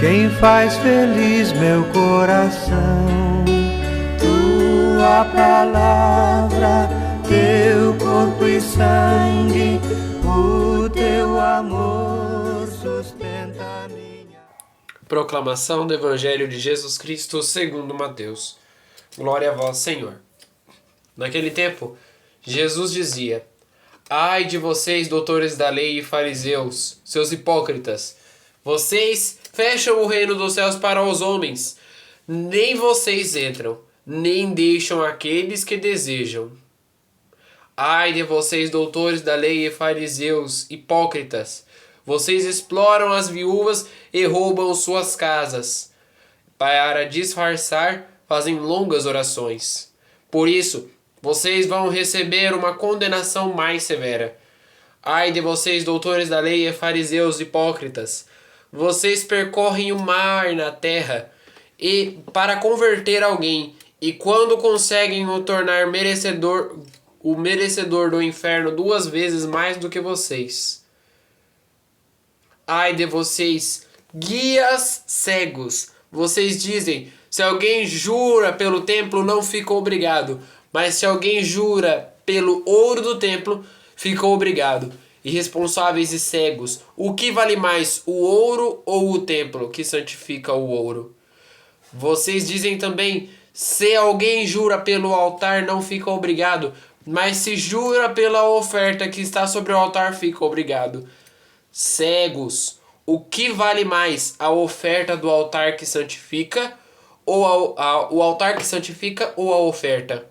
quem faz feliz meu coração. Tua palavra, teu corpo e sangue, o teu amor sustenta minha. Proclamação do Evangelho de Jesus Cristo segundo Mateus. Glória a vós, Senhor. Naquele tempo, Jesus dizia: Ai de vocês, doutores da lei e fariseus, seus hipócritas! Vocês fecham o reino dos céus para os homens. Nem vocês entram, nem deixam aqueles que desejam. Ai de vocês, doutores da lei e fariseus, hipócritas! Vocês exploram as viúvas e roubam suas casas. Para disfarçar, fazem longas orações. Por isso, vocês vão receber uma condenação mais severa. Ai de vocês, doutores da lei e fariseus hipócritas! Vocês percorrem o mar na terra e para converter alguém, e quando conseguem o tornar o merecedor do inferno 2 vezes mais do que vocês. Ai de vocês, guias cegos! Vocês dizem: se alguém jura pelo templo, não fica obrigado. Mas se alguém jura pelo ouro do templo, fica obrigado. Irresponsáveis e cegos, o que vale mais, o ouro ou o templo que santifica o ouro? Vocês dizem também: se alguém jura pelo altar, não fica obrigado. Mas se jura pela oferta que está sobre o altar, fica obrigado. Cegos, o que vale mais, a oferta do altar que santifica ou o altar que santifica ou a oferta?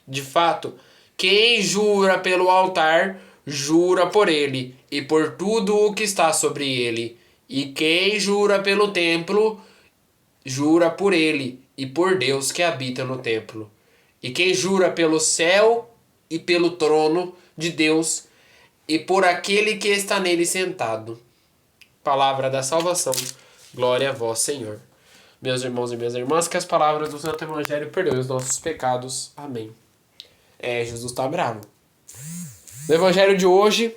De fato, quem jura pelo altar, jura por ele e por tudo o que está sobre ele. E quem jura pelo templo, jura por ele e por Deus que habita no templo. E quem jura pelo céu e pelo trono de Deus e por aquele que está nele sentado. Palavra da salvação. Glória a vós, Senhor. Meus irmãos e minhas irmãs, que as palavras do Santo Evangelho perdoem os nossos pecados. Amém. Jesus está bravo. No Evangelho de hoje,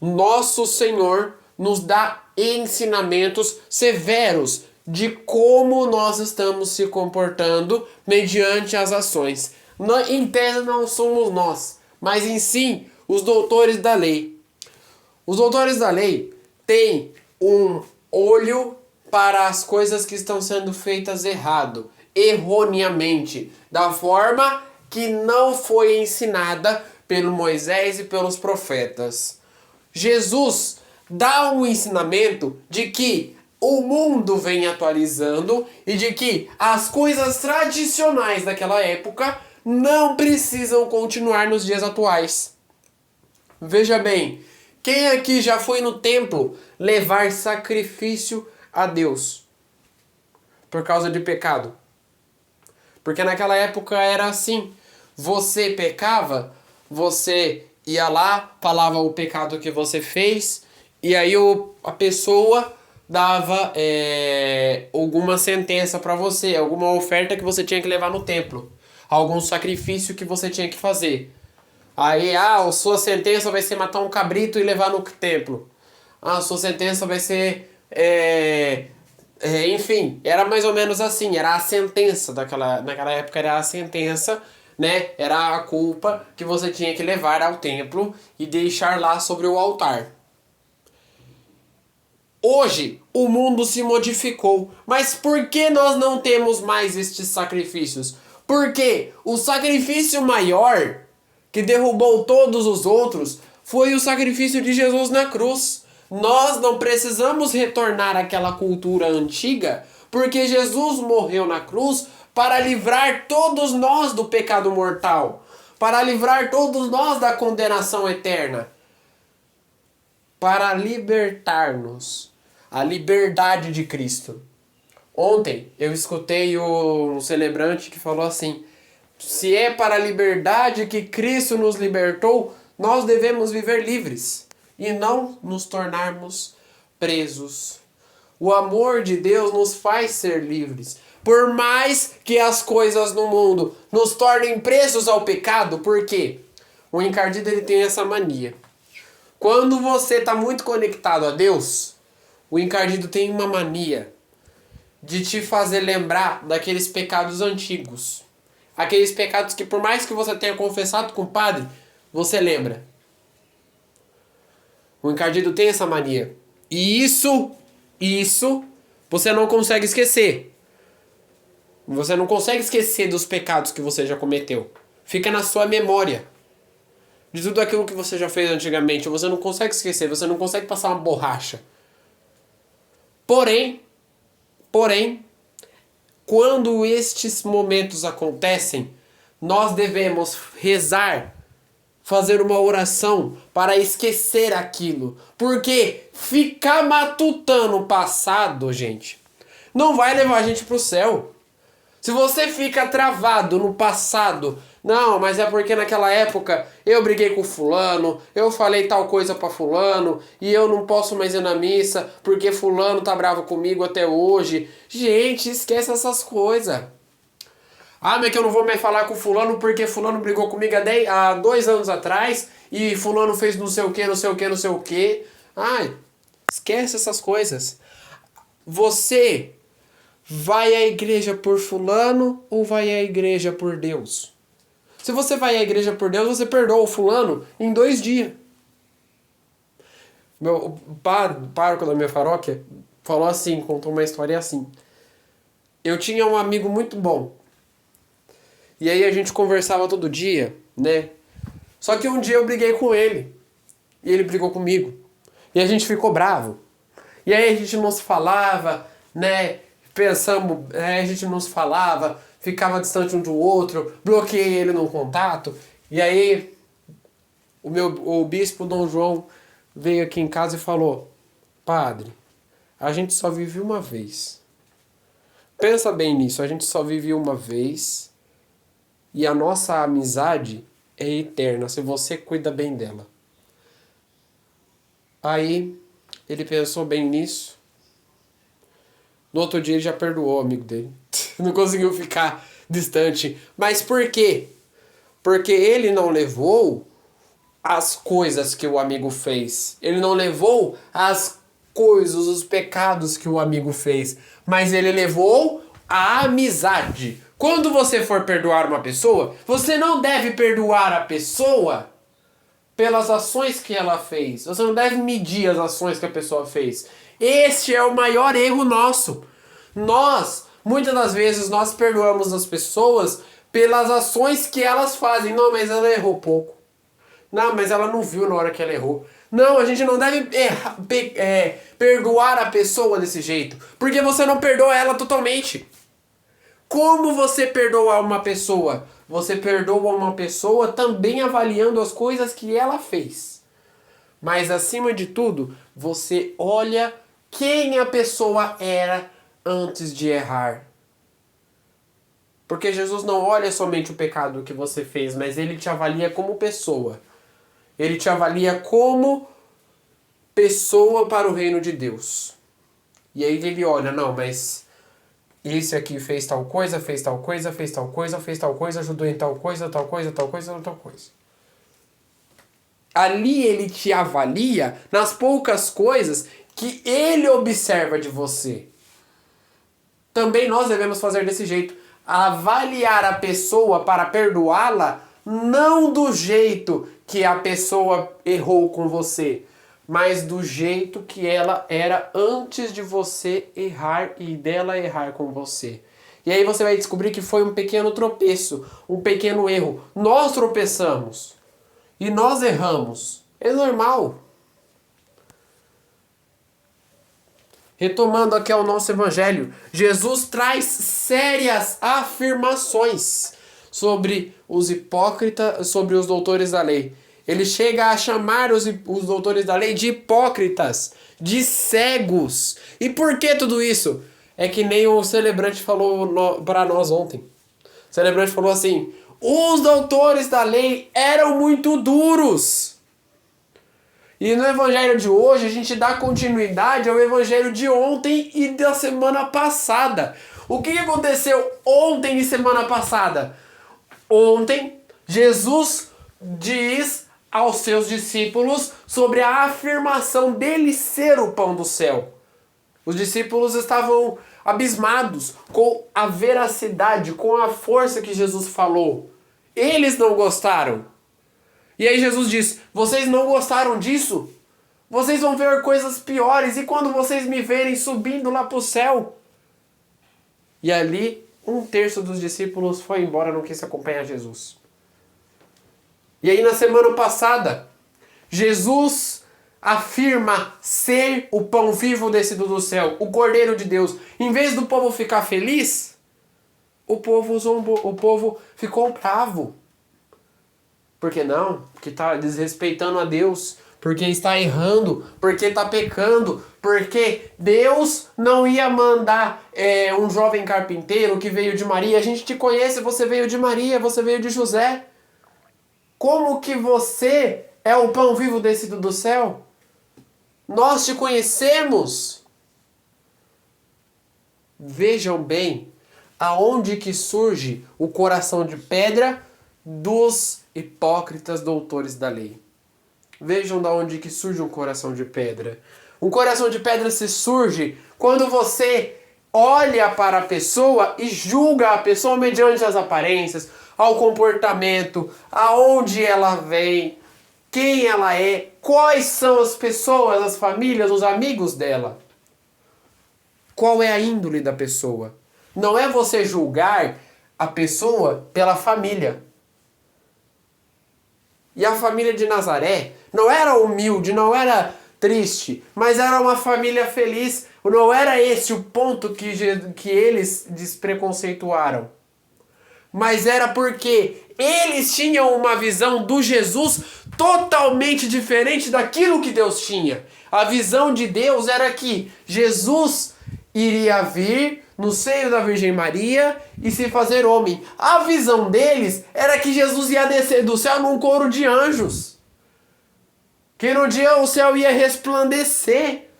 nosso Senhor nos dá ensinamentos severos de como nós estamos se comportando mediante as ações. Em tese não somos nós, mas em si os doutores da lei. Os doutores da lei têm um olho para as coisas que estão sendo feitas erroneamente, da forma que não foi ensinada pelo Moisés e pelos profetas. Jesus dá um ensinamento de que o mundo vem atualizando e de que as coisas tradicionais daquela época não precisam continuar nos dias atuais. Veja bem, quem aqui já foi no templo levar sacrifício a Deus por causa de pecado? Porque naquela época era assim. Você pecava, você ia lá, falava o pecado que você fez, e aí a pessoa dava alguma sentença para você, alguma oferta que você tinha que levar no templo, algum sacrifício que você tinha que fazer. Aí, a sua sentença vai ser matar um cabrito e levar no templo. A sua sentença vai ser... enfim, era mais ou menos assim, era a sentença naquela época, era a sentença, né? Era a culpa que você tinha que levar ao templo e deixar lá sobre o altar. Hoje, o mundo se modificou, mas por que nós não temos mais estes sacrifícios? Porque o sacrifício maior, que derrubou todos os outros, foi o sacrifício de Jesus na cruz. Nós não precisamos retornar àquela cultura antiga, porque Jesus morreu na cruz para livrar todos nós do pecado mortal, para livrar todos nós da condenação eterna, para libertar-nos, a liberdade de Cristo. Ontem eu escutei um celebrante que falou assim: se é para a liberdade que Cristo nos libertou, nós devemos viver livres e não nos tornarmos presos. O amor de Deus nos faz ser livres. Por mais que as coisas no mundo nos tornem presos ao pecado, por quê? O encardido ele tem essa mania. Quando você está muito conectado a Deus, o encardido tem uma mania de te fazer lembrar daqueles pecados antigos. Aqueles pecados que por mais que você tenha confessado com o padre, você lembra. O encardido tem essa mania. E isso, você não consegue esquecer. Você não consegue esquecer dos pecados que você já cometeu. Fica na sua memória. De tudo aquilo que você já fez antigamente. Você não consegue esquecer, você não consegue passar uma borracha. Porém, quando estes momentos acontecem, nós devemos rezar, fazer uma oração para esquecer aquilo. Porque ficar matutando o passado, gente, não vai levar a gente para o céu. Se você fica travado no passado, não, mas é porque naquela época eu briguei com fulano, eu falei tal coisa pra fulano, e eu não posso mais ir na missa porque fulano tá bravo comigo até hoje. Gente, esquece essas coisas. Ah, mas que eu não vou mais falar com fulano porque fulano brigou comigo há 2 anos atrás, e fulano fez não sei o que, não sei o que, não sei o que. Ai, esquece essas coisas. Você vai à igreja por fulano ou vai à igreja por Deus? Se você vai à igreja por Deus, você perdoa o fulano em 2 dias. O pároco da minha paróquia falou assim, contou uma história assim. Eu tinha um amigo muito bom. E aí a gente conversava todo dia, né? Só que um dia eu briguei com ele. E ele brigou comigo. E a gente ficou bravo. E aí a gente não se falava, né? A gente não se falava, ficava distante um do outro, bloqueei ele no contato. E aí o bispo Dom João veio aqui em casa e falou: padre, a gente só vive uma vez. Pensa bem nisso, a gente só vive uma vez e a nossa amizade é eterna, se você cuida bem dela. Aí ele pensou bem nisso. No outro dia ele já perdoou o amigo dele. Não conseguiu ficar distante. Mas por quê? Porque ele não levou as coisas que o amigo fez. Ele não levou as coisas, os pecados que o amigo fez. Mas ele levou a amizade. Quando você for perdoar uma pessoa, você não deve perdoar a pessoa pelas ações que ela fez. Você não deve medir as ações que a pessoa fez. Este é o maior erro nosso. Muitas das vezes, nós perdoamos as pessoas pelas ações que elas fazem. Não, mas ela errou pouco. Não, mas ela não viu na hora que ela errou. Não, a gente não deve perdoar a pessoa desse jeito. Porque você não perdoa ela totalmente. Como você perdoa uma pessoa? Você perdoa uma pessoa também avaliando as coisas que ela fez. Mas acima de tudo, você olha quem a pessoa era antes de errar. Porque Jesus não olha somente o pecado que você fez, mas ele te avalia como pessoa. Ele te avalia como pessoa para o reino de Deus. E aí ele olha, não, mas esse aqui fez tal coisa, fez tal coisa, fez tal coisa, fez tal coisa, ajudou em tal coisa, tal coisa, tal coisa, tal coisa. Ali ele te avalia nas poucas coisas que ele observa de você. Também nós devemos fazer desse jeito. Avaliar a pessoa para perdoá-la, não do jeito que a pessoa errou com você, mas do jeito que ela era antes de você errar e dela errar com você. E aí você vai descobrir que foi um pequeno tropeço, um pequeno erro. Nós tropeçamos e nós erramos. É normal. Retomando aqui ao nosso evangelho, Jesus traz sérias afirmações sobre os hipócritas, sobre os doutores da lei. Ele chega a chamar os doutores da lei de hipócritas, de cegos. E por que tudo isso? É que nem o celebrante falou para nós ontem. O celebrante falou assim: os doutores da lei eram muito duros. E no evangelho de hoje a gente dá continuidade ao evangelho de ontem e da semana passada. O que aconteceu ontem e semana passada? Ontem, Jesus diz aos seus discípulos sobre a afirmação dele ser o pão do céu. Os discípulos estavam abismados com a veracidade, com a força que Jesus falou. Eles não gostaram. E aí Jesus diz: vocês não gostaram disso? Vocês vão ver coisas piores. E quando vocês me verem subindo lá para o céu? E ali, 1/3 dos discípulos foi embora, não quis acompanhar Jesus. E aí na semana passada, Jesus afirma ser o pão vivo descido do céu, o Cordeiro de Deus. Em vez do povo ficar feliz, o povo zombou, o povo ficou bravo. Por que não? Porque está desrespeitando a Deus, porque está errando, porque está pecando, porque Deus não ia mandar um jovem carpinteiro que veio de Maria. A gente te conhece, você veio de Maria, você veio de José. Como que você é o pão vivo descido do céu? Nós te conhecemos. Vejam bem aonde que surge o coração de pedra dos hipócritas doutores da lei. Vejam de onde que surge um coração de pedra. Um coração de pedra se surge quando você olha para a pessoa e julga a pessoa mediante as aparências, ao comportamento, aonde ela vem, quem ela é, quais são as pessoas, as famílias, os amigos dela. Qual é a índole da pessoa? Não é você julgar a pessoa pela família. E a família de Nazaré não era humilde, não era triste, mas era uma família feliz. Não era esse o ponto que eles despreconceituaram. Mas era porque eles tinham uma visão do Jesus totalmente diferente daquilo que Deus tinha. A visão de Deus era que Jesus iria vir no seio da Virgem Maria e se fazer homem. A visão deles era que Jesus ia descer do céu num coro de anjos. Que no dia o céu ia resplandecer.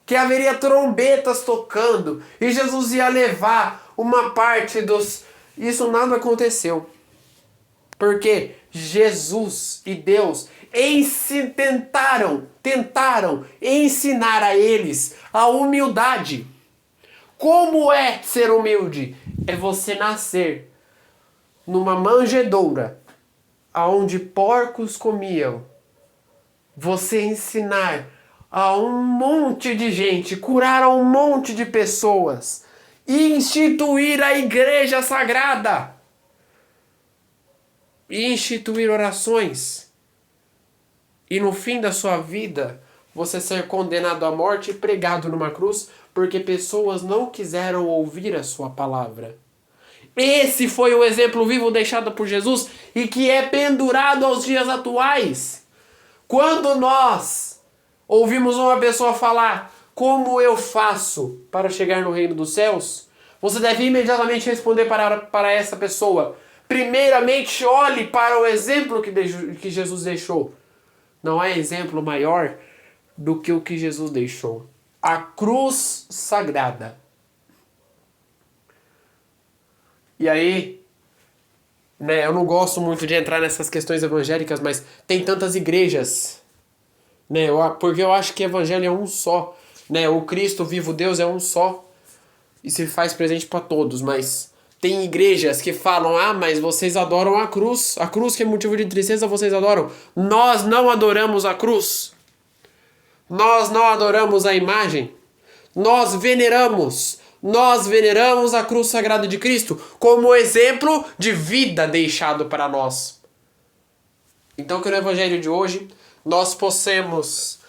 Que haveria trombetas tocando. E Jesus ia levar uma parte dos... Isso nada aconteceu. Porque Jesus e Deus tentaram ensinar a eles a humildade. Como é ser humilde? É você nascer numa manjedoura aonde porcos comiam. Você ensinar a um monte de gente, curar a um monte de pessoas e instituir a igreja sagrada e instituir orações. E no fim da sua vida, você ser condenado à morte e pregado numa cruz porque pessoas não quiseram ouvir a sua palavra. Esse foi o exemplo vivo deixado por Jesus e que é pendurado aos dias atuais. Quando nós ouvimos uma pessoa falar: como eu faço para chegar no reino dos céus? Você deve imediatamente responder para essa pessoa: primeiramente, olhe para o exemplo que Jesus deixou. Não há exemplo maior do que o que Jesus deixou. A cruz sagrada. E aí, eu não gosto muito de entrar nessas questões evangélicas, mas tem tantas igrejas, porque eu acho que o evangelho é um só, o Cristo vivo Deus é um só e se faz presente para todos, mas tem igrejas que falam: mas vocês adoram a cruz que é motivo de tristeza, vocês adoram. Nós não adoramos a cruz, nós não adoramos a imagem, nós veneramos a cruz sagrada de Cristo como exemplo de vida deixado para nós. Então que no evangelho de hoje nós possamos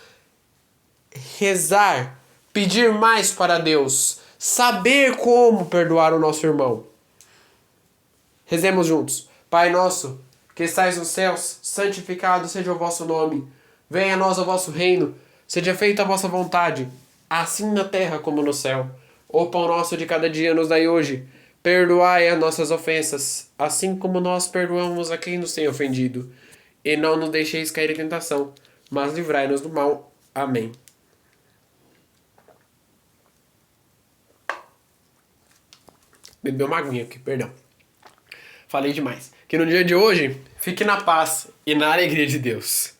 rezar, pedir mais para Deus, saber como perdoar o nosso irmão. Rezemos juntos. Pai nosso, que estais nos céus, santificado seja o vosso nome. Venha a nós o vosso reino, seja feita a vossa vontade, assim na terra como no céu. O pão nosso de cada dia nos dai hoje. Perdoai as nossas ofensas, assim como nós perdoamos a quem nos tem ofendido. E não nos deixeis cair em tentação, mas livrai-nos do mal. Amém. Bebeu uma aguinha aqui, perdão. Falei demais. Que no dia de hoje, fique na paz e na alegria de Deus.